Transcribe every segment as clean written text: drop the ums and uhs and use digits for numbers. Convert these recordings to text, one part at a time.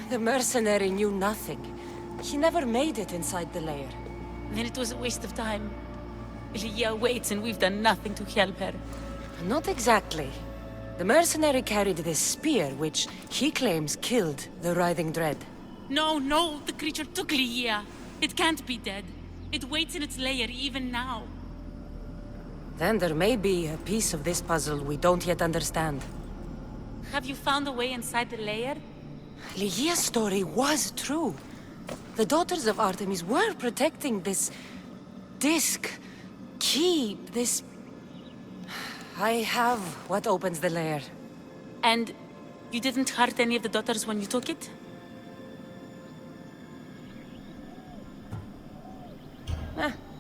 The mercenary knew nothing. He never made it inside the lair. Then it was a waste of time. Ligia waits and we've done nothing to help her. Not exactly. The mercenary carried this spear, which he claims killed the writhing dread. No, the creature took Ligia. It can't be dead. It waits in its lair even now. Then there may be a piece of this puzzle we don't yet understand. Have you found a way inside the lair? Ligia's story was true. The daughters of Artemis were protecting this disc, key, this... I have what opens the lair. And you didn't hurt any of the daughters when you took it?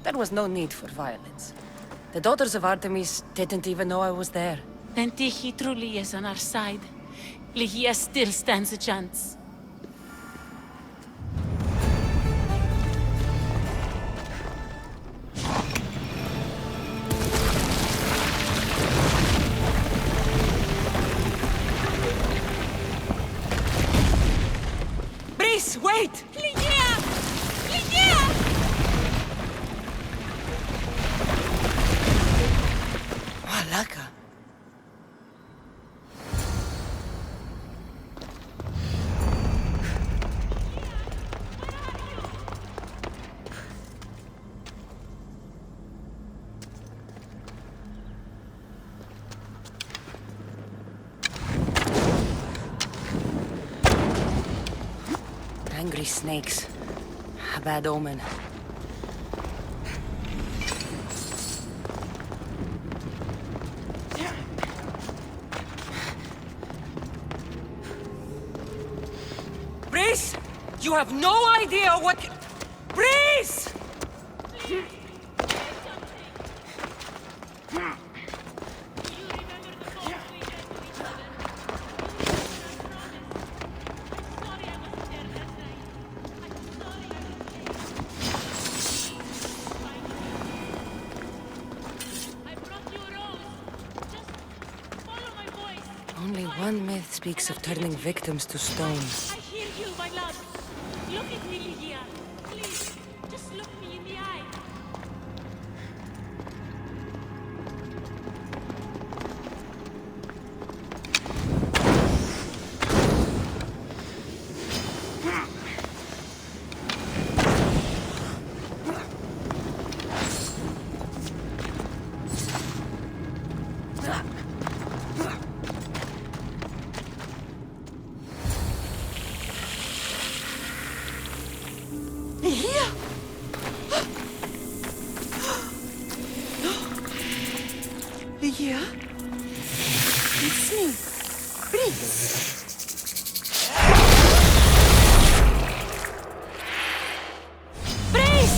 There was no need for violence. The daughters of Artemis didn't even know I was there. Then Tiki truly is on our side. Ligia still stands a chance. Breeze, wait! Ligia! Ligia! Malaka. Angry snakes. A bad omen. Breeze! You have no idea what... Breeze! Only one myth speaks of turning victims to stone. I hear you, my love. Look at me, Ligia. Please, just look me in the eye. Here! Ligia? It's me, Breeze. Breeze!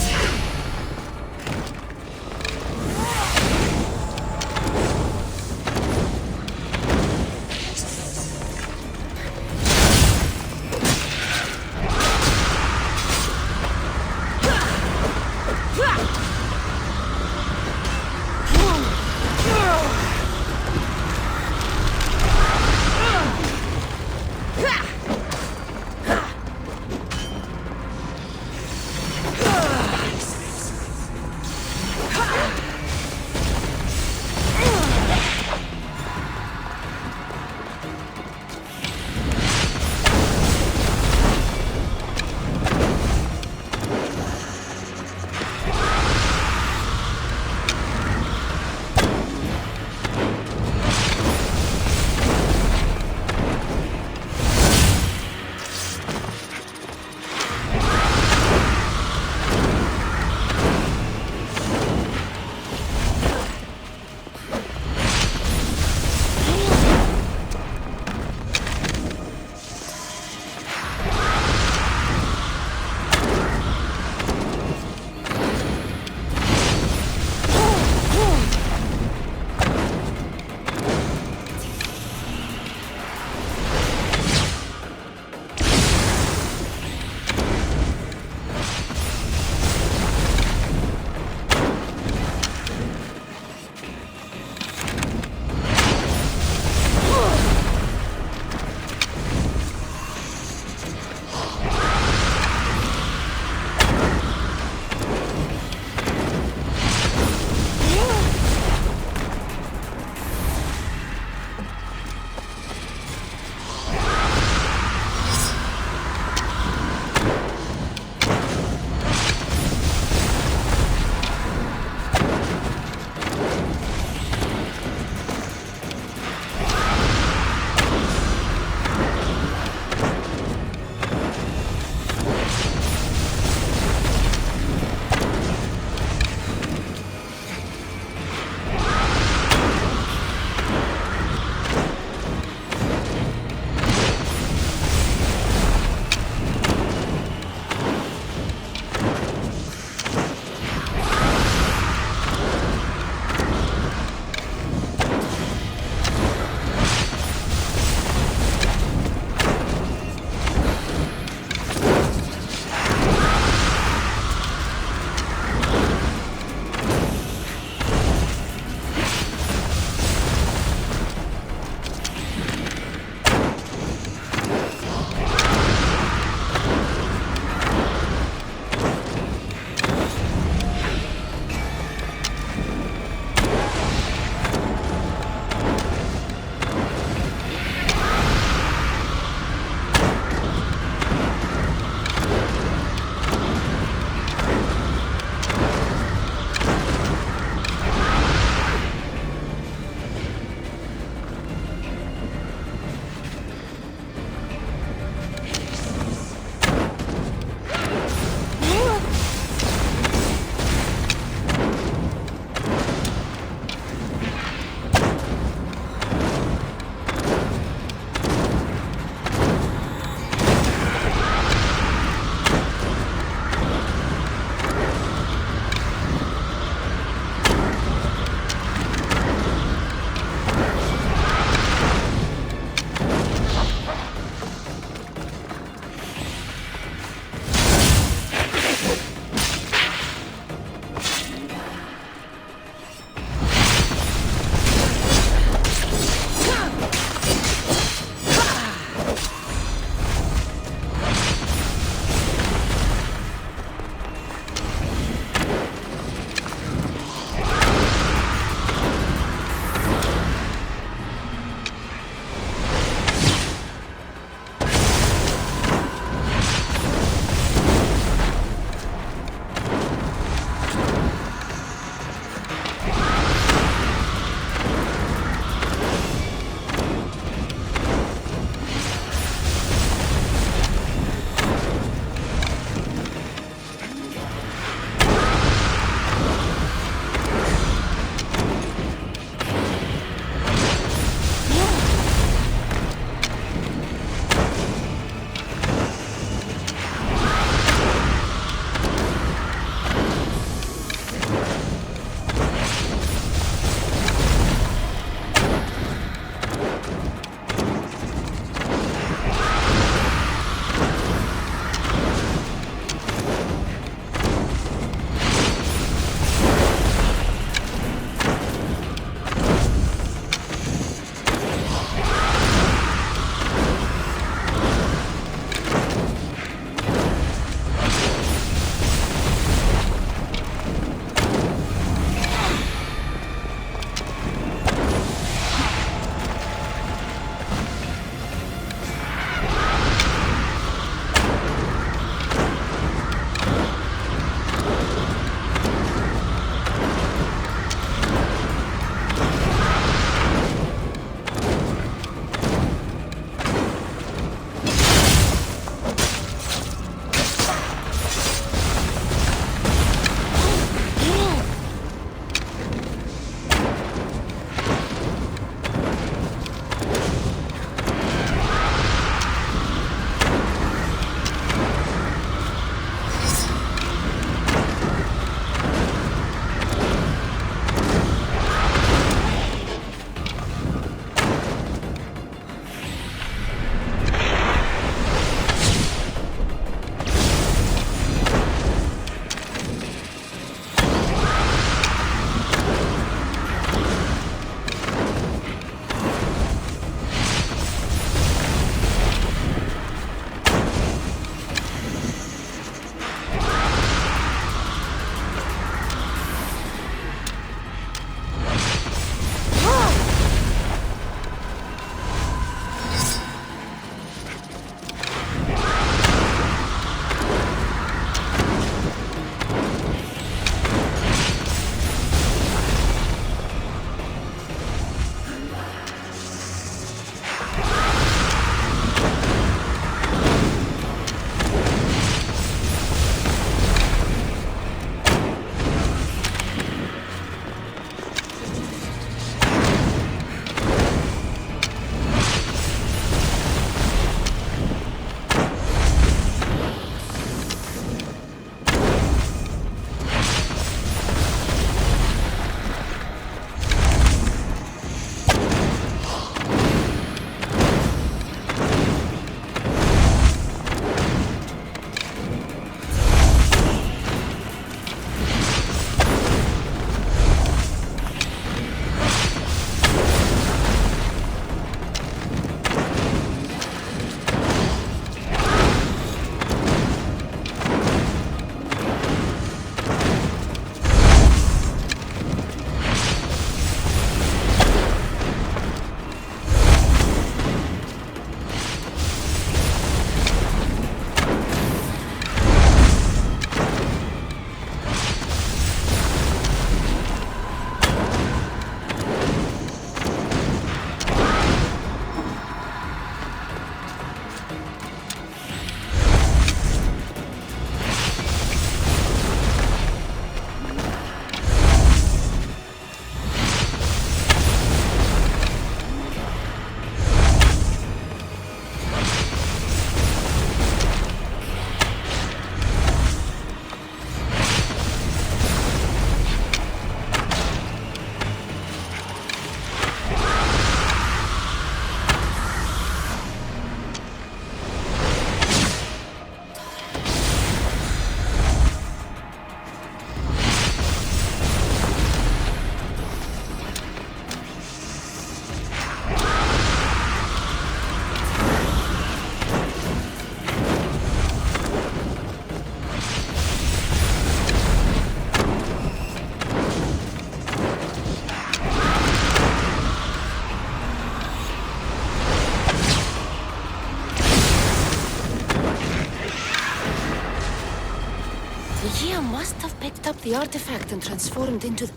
Alicia must have picked up the artifact and transformed into the...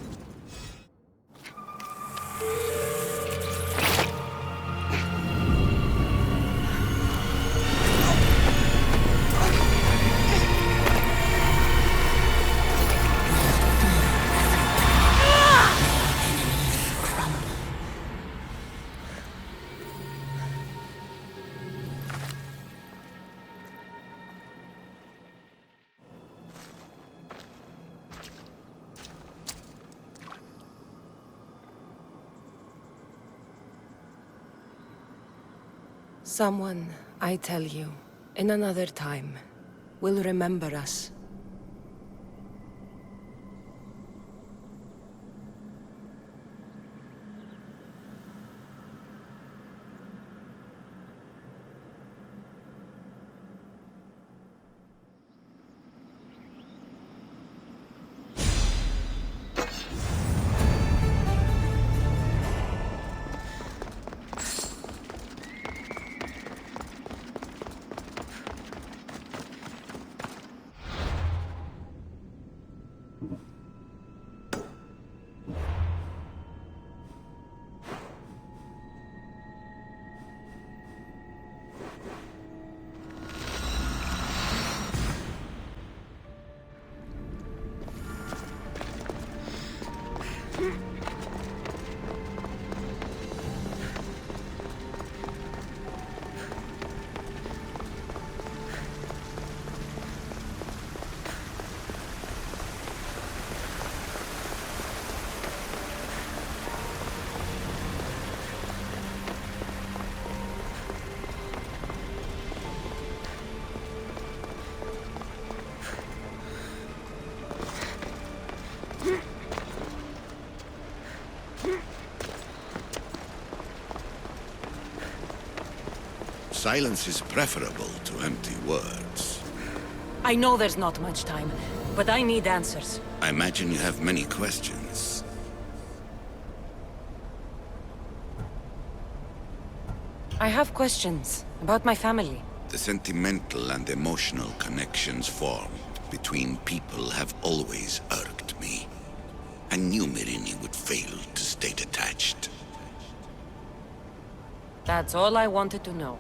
Someone, I tell you, in another time, will remember us. Silence is preferable to empty words. I know there's not much time, but I need answers. I imagine you have many questions. I have questions about my family. The sentimental and emotional connections formed between people have always irked me. I knew Myrini would fail to stay detached. That's all I wanted to know.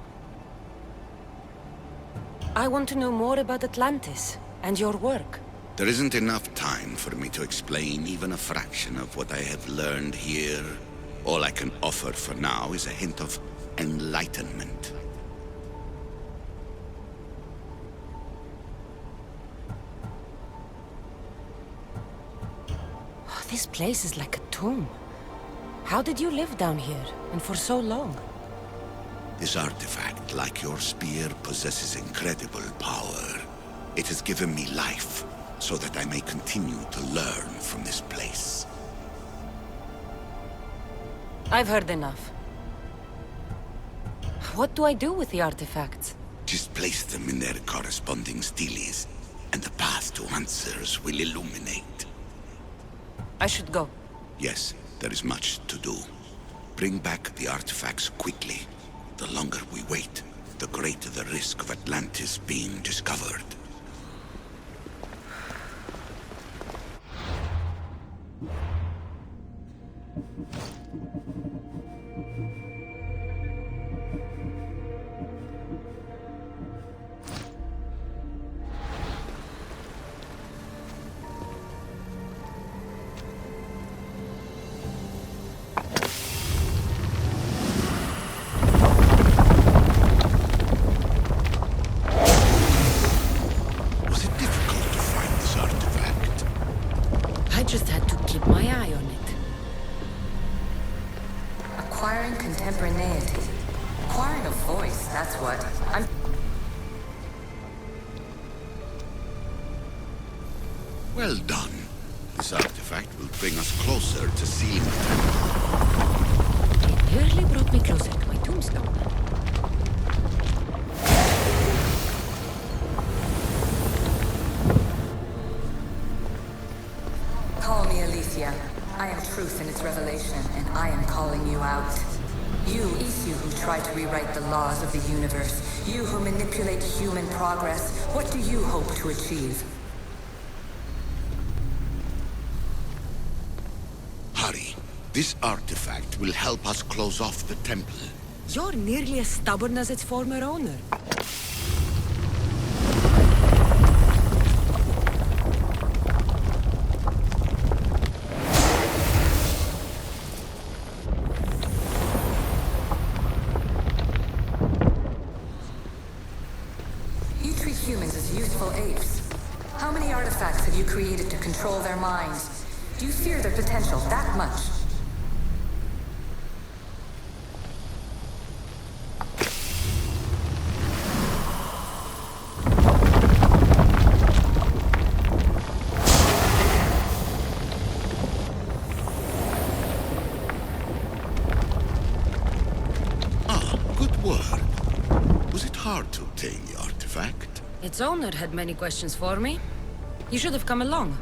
I want to know more about Atlantis and your work. There isn't enough time for me to explain even a fraction of what I have learned here. All I can offer for now is a hint of enlightenment. Oh, this place is like a tomb. How did you live down here, and for so long? This artifact, like your spear, possesses incredible power. It has given me life, so that I may continue to learn from this place. I've heard enough. What do I do with the artifacts? Just place them in their corresponding steles, and the path to answers will illuminate. I should go. Yes, there is much to do. Bring back the artifacts quickly. The longer we wait, the greater the risk of Atlantis being discovered. Acquiring contemporaneity. Acquiring a voice, that's what. I'm... Well done. This artifact will bring us closer to seeing the temple. It nearly brought me closer to my tombstone. Call me Alicia. I am truth in its revelation, and I am calling you out. You who try to rewrite the laws of the universe. You who manipulate human progress. What do you hope to achieve? This artifact will help us close off the temple. You're nearly as stubborn as its former owner. You treat humans as useful apes. How many artifacts have you created to control their minds? Do you fear their potential that much? Good work. Was it hard to obtain the artifact? Its owner had many questions for me. You should have come along.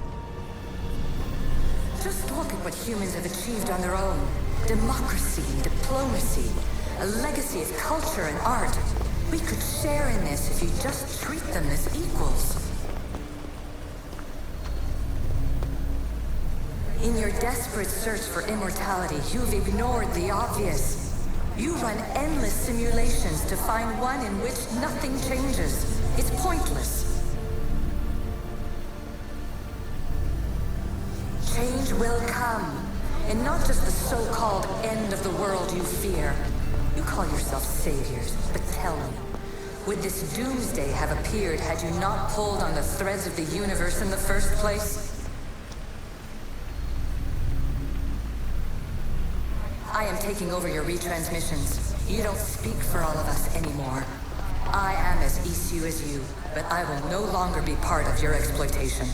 Just look at what humans have achieved on their own. Democracy, diplomacy, a legacy of culture and art. We could share in this if you just treat them as equals. In your desperate search for immortality, you've ignored the obvious. You run endless simulations to find one in which nothing changes. It's pointless. Change will come, and not just the so-called end of the world you fear. You call yourself saviors, but tell me, would this doomsday have appeared had you not pulled on the threads of the universe in the first place? I am taking over your retransmissions. You don't speak for all of us anymore. I am as issue as you, but I will no longer be part of your exploitation.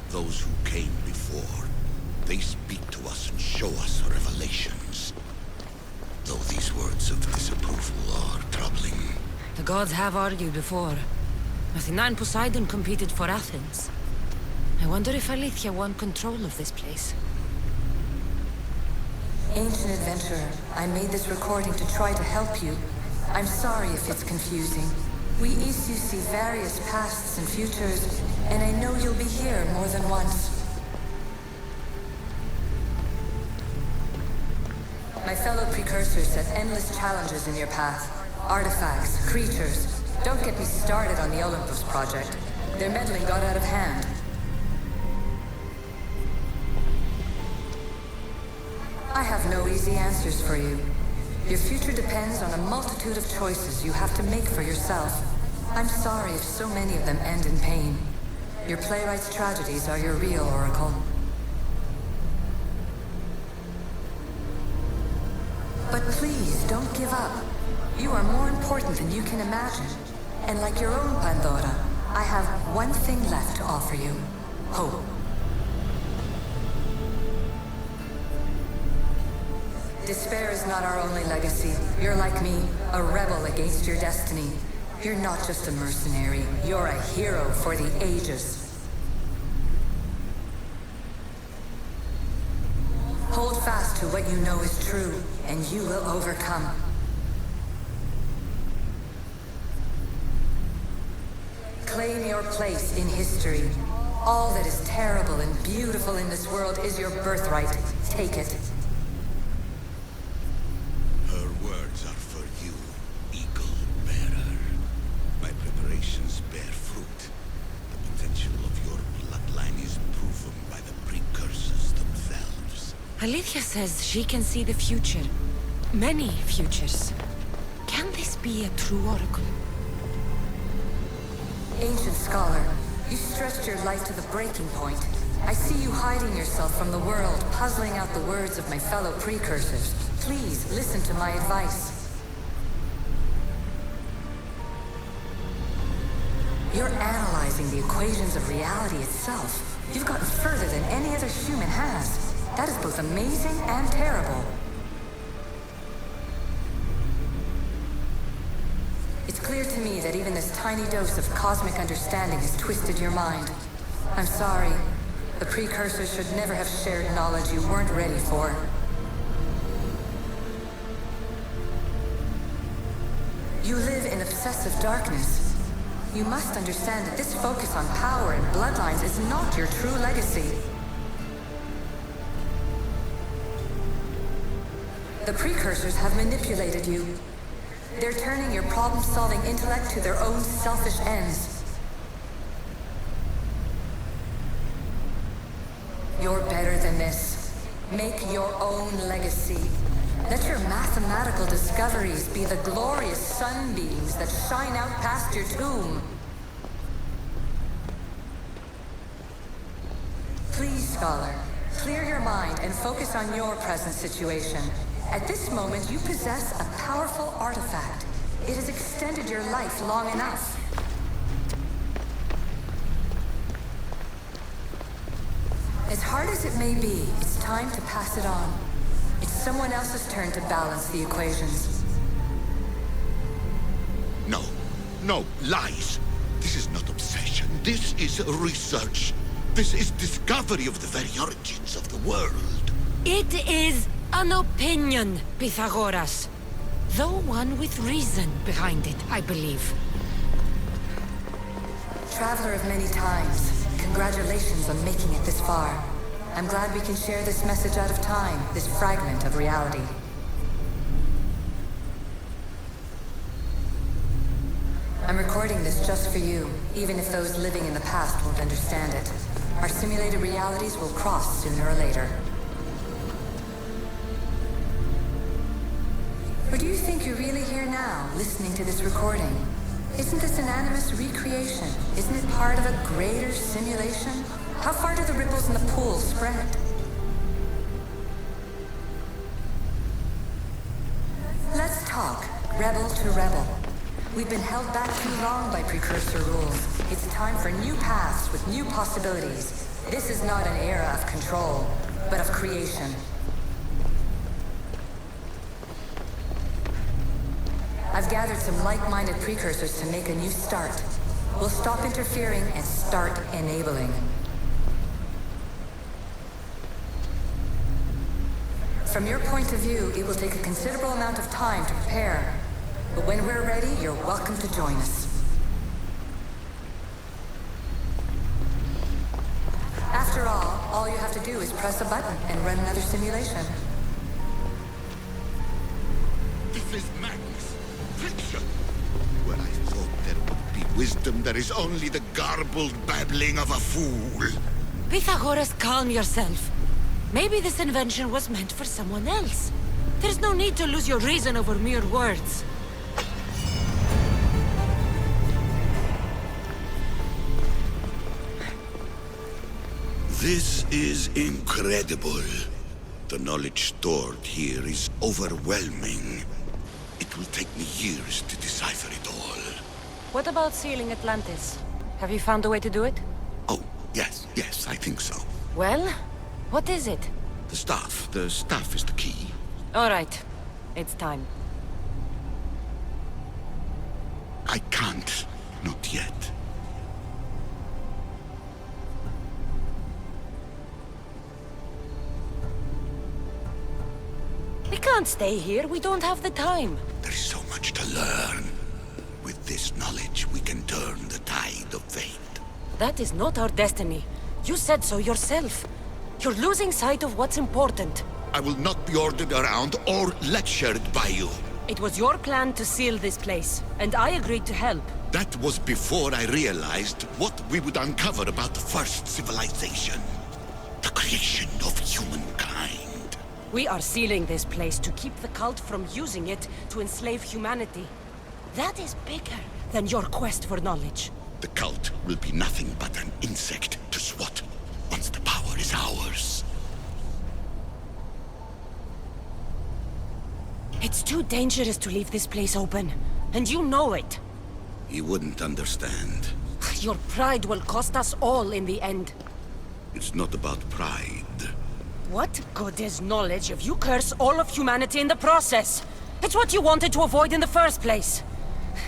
Those who came before, they speak to us and show us revelations. Though these words of disapproval are troubling. The gods have argued before. Athena and Poseidon competed for Athens. I wonder if Alethea won control of this place. Ancient adventurer, I made this recording to try to help you. I'm sorry if it's confusing. We Isu see various pasts and futures, and I know you'll be here more than once. My fellow precursors set endless challenges in your path. Artifacts, creatures. Don't get me started on the Olympus project. Their meddling got out of hand. I have no easy answers for you. Your future depends on a multitude of choices you have to make for yourself. I'm sorry if so many of them end in pain. Your playwright's tragedies are your real oracle. But please, don't give up. You are more important than you can imagine. And like your own Pandora, I have one thing left to offer you. Hope. Despair is not our only legacy. You're like me, a rebel against your destiny. You're not just a mercenary, you're a hero for the ages. Hold fast to what you know is true, and you will overcome. Claim your place in history. All that is terrible and beautiful in this world is your birthright. Take it. Her words are for you, Eagle Bearer. My preparations bear fruit. The potential of your bloodline is proven by the precursors themselves. Alethea says she can see the future. Many futures. Can this be a true oracle? Ancient scholar, you stretched your life to the breaking point. I see you hiding yourself from the world, puzzling out the words of my fellow precursors. Please, listen to my advice. You're analyzing the equations of reality itself. You've gotten further than any other human has. That is both amazing and terrible. It's clear to me that even this tiny dose of cosmic understanding has twisted your mind. I'm sorry. The precursors should never have shared knowledge you weren't ready for. You live in obsessive darkness. You must understand that this focus on power and bloodlines is not your true legacy. The precursors have manipulated you. They're turning your problem-solving intellect to their own selfish ends. You're better than this. Make your own legacy. Let your mathematical discoveries be the glorious sunbeams that shine out past your tomb. Please, Scholar, clear your mind and focus on your present situation. At this moment, you possess a powerful artifact. It has extended your life long enough. As hard as it may be, it's time to pass it on. It's someone else's turn to balance the equations. No. No, lies. This is not obsession. This is research. This is discovery of the very origins of the world. It is an opinion, Pythagoras. Though one with reason behind it, I believe. Traveler of many times, congratulations on making it this far. I'm glad we can share this message out of time, this fragment of reality. I'm recording this just for you, even if those living in the past won't understand it. Our simulated realities will cross sooner or later. Or do you think you're really here now, listening to this recording? Isn't this an animus recreation? Isn't it part of a greater simulation? How far do the ripples in the pool spread? Let's talk, rebel to rebel. We've been held back too long by precursor rules. It's time for new paths with new possibilities. This is not an era of control, but of creation. I've gathered some like-minded precursors to make a new start. We'll stop interfering and start enabling. From your point of view, it will take a considerable amount of time to prepare. But when we're ready, you're welcome to join us. After all you have to do is press a button and run another simulation. This is madness. Fiction. Where I thought there would be wisdom, there is only the garbled babbling of a fool. Pythagoras, calm yourself. Maybe this invention was meant for someone else. There's no need to lose your reason over mere words. This is incredible. The knowledge stored here is overwhelming. It will take me years to decipher it all. What about sealing Atlantis? Have you found a way to do it? Oh, yes, I think so. Well, what is it? The staff is the key. All right, it's time. I can't, not yet. We can't stay here, we don't have the time. There is so much to learn. With this knowledge, we can turn the tide of fate. That is not our destiny. You said so yourself. You're losing sight of what's important. I will not be ordered around or lectured by you. It was your plan to seal this place, and I agreed to help. That was before I realized what we would uncover about the first civilization. The creation of humankind. We are sealing this place to keep the cult from using it to enslave humanity. That is bigger than your quest for knowledge. The cult will be nothing but an insect to swat once the power is ours. It's too dangerous to leave this place open, and you know it. He wouldn't understand. Your pride will cost us all in the end. It's not about pride. What good is knowledge if you curse all of humanity in the process? It's what you wanted to avoid in the first place.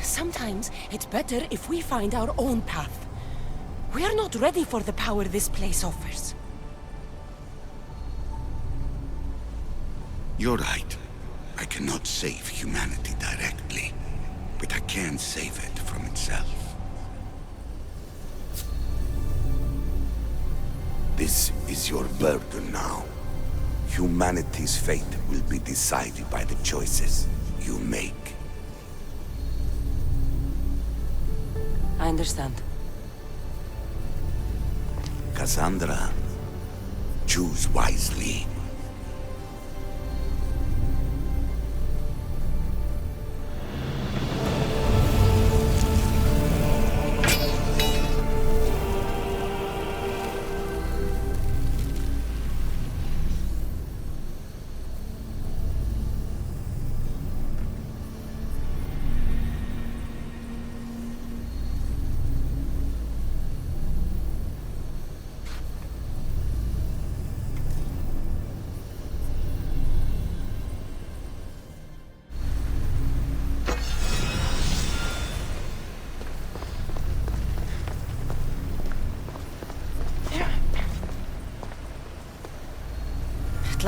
Sometimes it's better if we find our own path. We are not ready for the power this place offers. You're right. I cannot save humanity directly, but I can save it from itself. This is your burden now. Humanity's fate will be decided by the choices you make. I understand. Cassandra, choose wisely.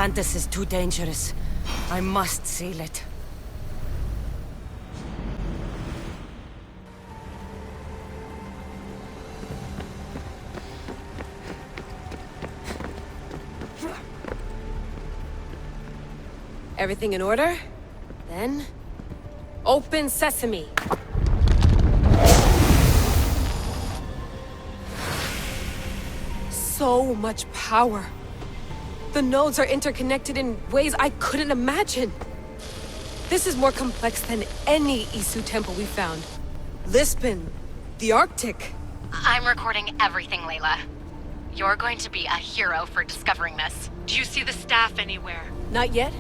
Atlantis is too dangerous. I must seal it. Everything in order? Then... open sesame! So much power! The nodes are interconnected in ways I couldn't imagine! This is more complex than any Isu temple we found. Lisbon, the Arctic. I'm recording everything, Layla. You're going to be a hero for discovering this. Do you see the staff anywhere? Not yet,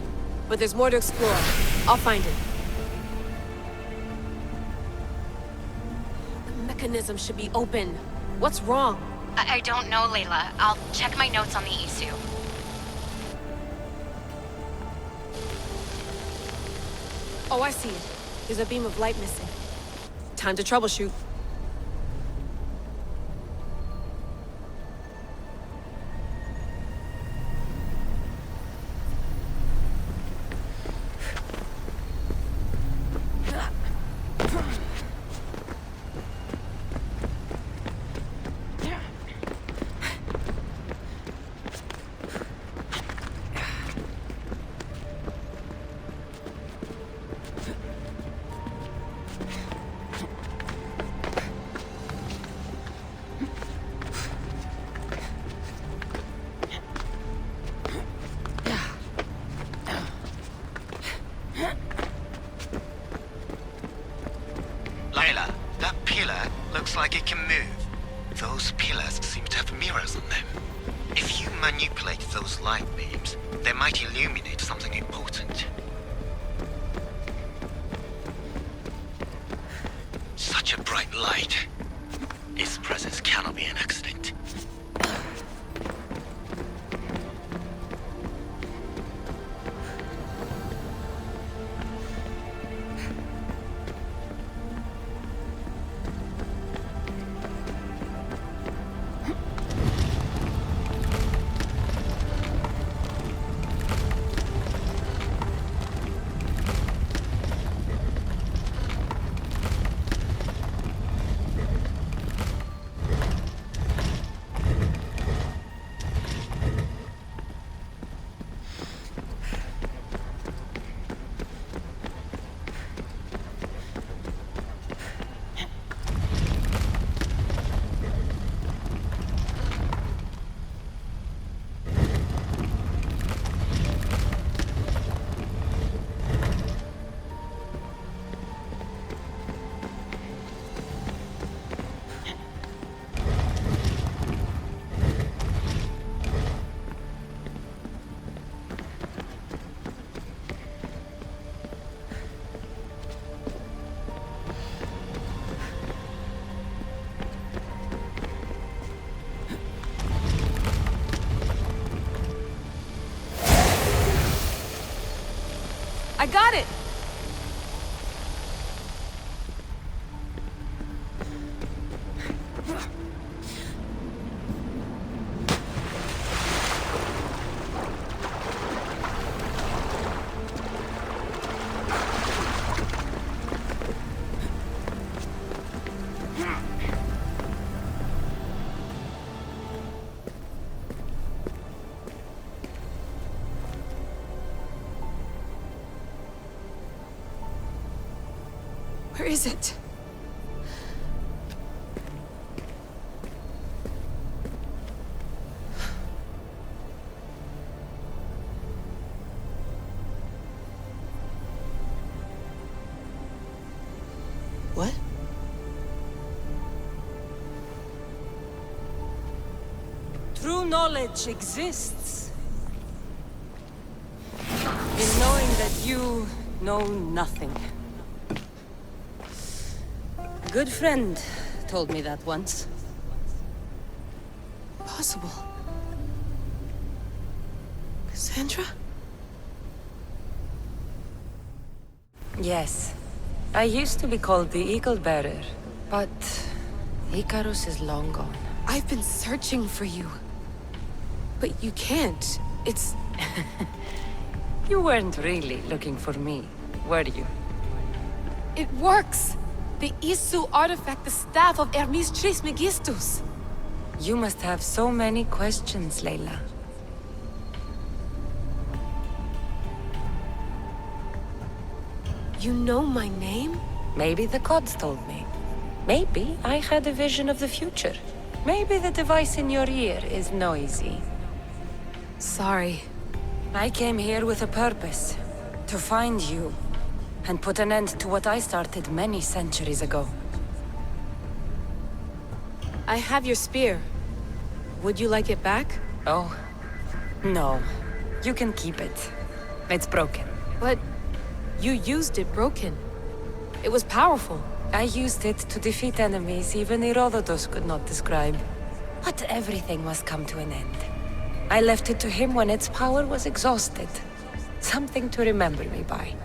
but there's more to explore. I'll find it. The mechanism should be open. What's wrong? I don't know, Layla. I'll check my notes on the Isu. Oh, I see it. There's a beam of light missing. Time to troubleshoot. Layla, that pillar looks like it can move. Those pillars seem to have mirrors on them. If you manipulate those light beams, they might illuminate something important. Such a bright light. Its presence cannot be an accident. I got it! Where is it? What? True knowledge exists in knowing that you know nothing. A good friend told me that once. Possible. Cassandra? Yes. I used to be called the Eagle Bearer, but Icarus is long gone. I've been searching for you. But you can't. It's... You weren't really looking for me, were you? It works! The Isu artifact, the staff of Hermes Trismegistus. You must have so many questions, Layla. You know my name? Maybe the gods told me. Maybe I had a vision of the future. Maybe the device in your ear is noisy. Sorry. I came here with a purpose. To find you. And put an end to what I started many centuries ago. I have your spear. Would you like it back? Oh? No. You can keep it. It's broken. But you used it broken. It was powerful. I used it to defeat enemies even Herodotus could not describe. But everything must come to an end. I left it to him when its power was exhausted. Something to remember me by.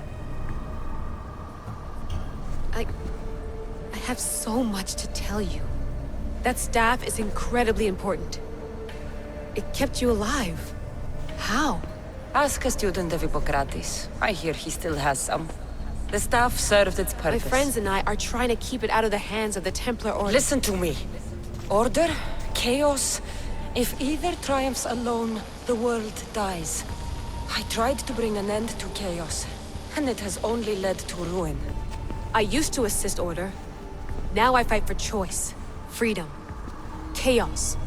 I have so much to tell you. That staff is incredibly important. It kept you alive. How? Ask a student of Hippocrates. I hear he still has some. The staff served its purpose. My friends and I are trying to keep it out of the hands of the Templar Order. Listen to me. Order, chaos. If either triumphs alone, the world dies. I tried to bring an end to chaos, and it has only led to ruin. I used to assist Order. Now I fight for choice, freedom, chaos.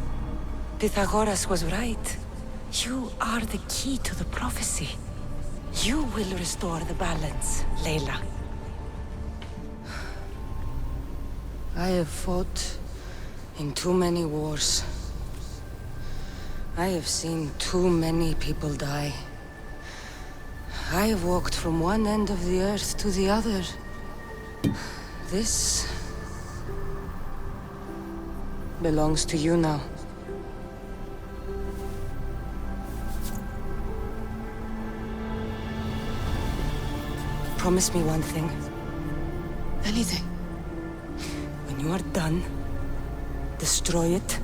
Pythagoras was right. You are the key to the prophecy. You will restore the balance, Layla. I have fought in too many wars. I have seen too many people die. I have walked from one end of the earth to the other. This belongs to you now. Promise me one thing. Anything. When you are done, destroy it.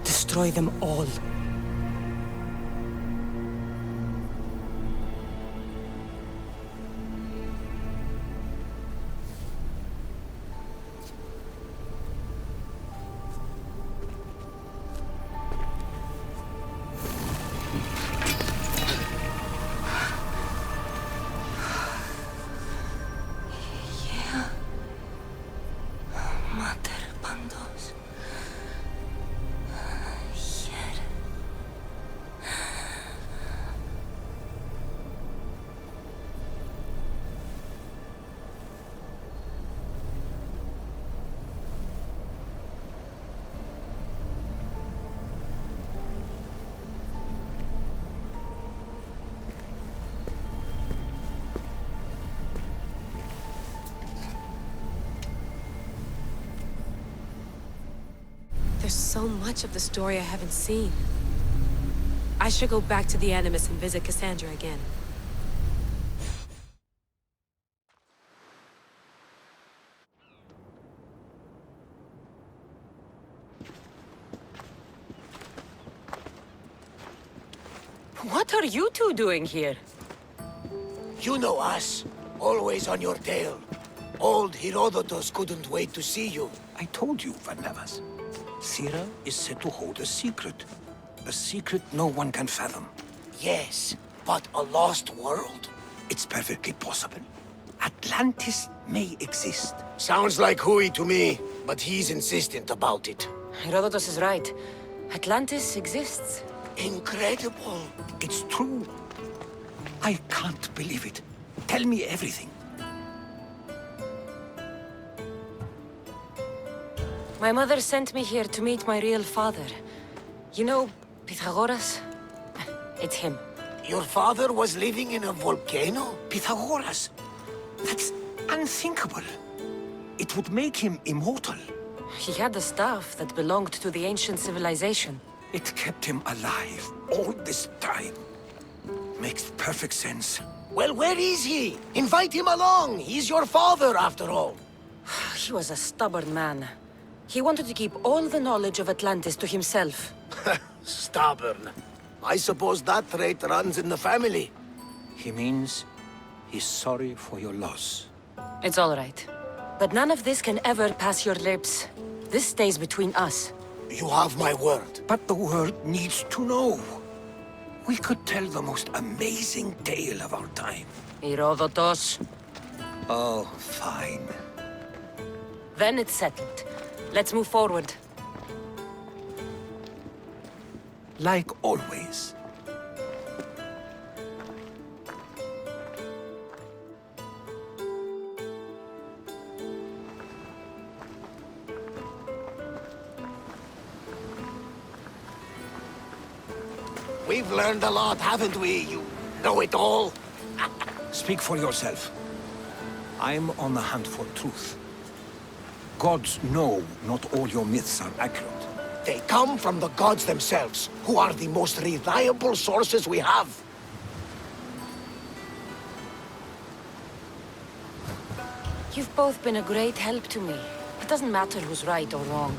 Destroy them all. There's so much of the story I haven't seen. I should go back to the Animus and visit Cassandra again. What are you two doing here? You know us. Always on your tail. Old Herodotus couldn't wait to see you. I told you, Van Nevers. Sira is said to hold a secret. A secret no one can fathom. Yes, but a lost world? It's perfectly possible. Atlantis may exist. Sounds like hooey to me, but he's insistent about it. Herodotus is right. Atlantis exists. Incredible. It's true. I can't believe it. Tell me everything. My mother sent me here to meet my real father. You know, Pythagoras? It's him. Your father was living in a volcano? Pythagoras? That's unthinkable. It would make him immortal. He had the staff that belonged to the ancient civilization. It kept him alive all this time. Makes perfect sense. Well, where is he? Invite him along. He's your father, after all. He was a stubborn man. He wanted to keep all the knowledge of Atlantis to himself. Stubborn. I suppose that trait runs in the family. He means he's sorry for your loss. It's all right. But none of this can ever pass your lips. This stays between us. You have my word. But the world needs to know. We could tell the most amazing tale of our time. Herodotus. Oh, fine. Then it's settled. Let's move forward. Like always. We've learned a lot, haven't we, you know-it-all? Speak for yourself. I'm on the hunt for truth. Gods know not all your myths are accurate. They come from the gods themselves, who are the most reliable sources we have. You've both been a great help to me. It doesn't matter who's right or wrong.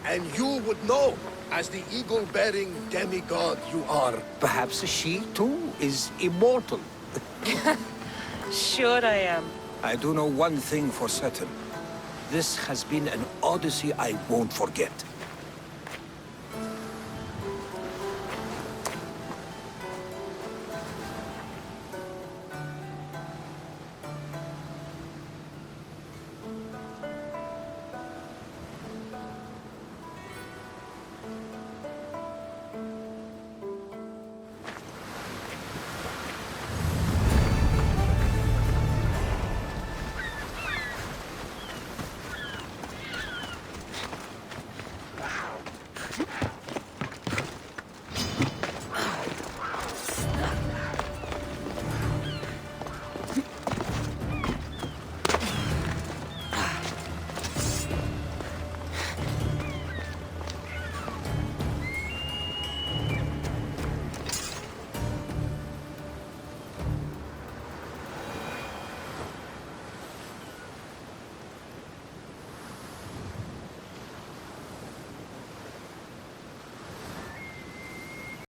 And you would know, as the eagle-bearing demigod you are. Perhaps she, too, is immortal. Sure I am. I do know one thing for certain. This has been an odyssey I won't forget.